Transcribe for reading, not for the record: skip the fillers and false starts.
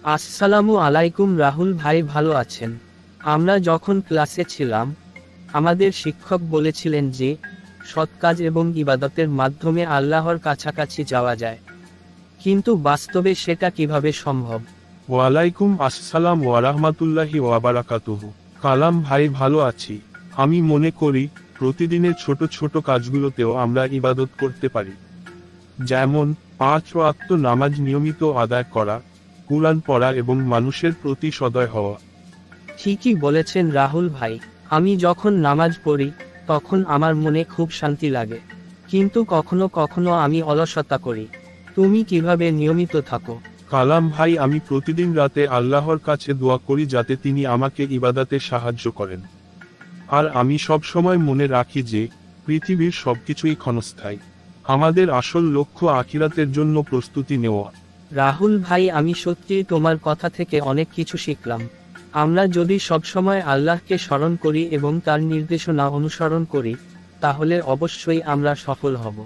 আসসালামু আলাইকুম রাহুল ভাই, ভালো আছেন? আমরা যখন ক্লাসে ছিলাম, আমাদের শিক্ষক বলেছিলেন যে সৎ কাজ এবং ইবাদতের মাধ্যমে আল্লাহর কাছাকাছি যাওয়া যায়। কিন্তু বাস্তবে সেটা কিভাবে সম্ভব? ওয়ালাইকুম আসসালাম ওয়ারাহমাতুল্লাহি ওয়াবারাকাতুহু। কালাম ভাই, ভালো আছি। আমি মনে করি প্রতিদিনের ছোট ছোট কাজগুলোতেও আমরা ইবাদত করতে পারি। যেমন 5 ওয়াক্ত নামাজ নিয়মিত আদায় করা, কুরআন পড়া এবং মানুষের প্রতি সদয় হওয়া। ঠিকই বলেছেন রাহুল ভাই। আমি যখন নামাজ পড়ি, তখন আমার মনে খুব শান্তি লাগে। কিন্তু কখনো কখনো আমি অলসতা করি। তুমি কিভাবে নিয়মিত থাকো? কালাম ভাই, আমি প্রতিদিন রাতে আল্লাহর কাছে দোয়া করি যাতে তিনি আমাকে ইবাদতে সাহায্য করেন। আর আমি সব সময় মনে রাখি যে পৃথিবীর সবকিছুই ক্ষণস্থায়ী। আমাদের আসল লক্ষ্য আখিরাতের জন্য প্রস্তুতি নেওয়া। রাহুল ভাই, আমি সত্যিই তোমার কথা থেকে অনেক কিছু শিখলাম। আমরা যদি সবসময় আল্লাহকে স্মরণ করি এবং তার নির্দেশনা অনুসরণ করি, তাহলে অবশ্যই আমরা সফল হব।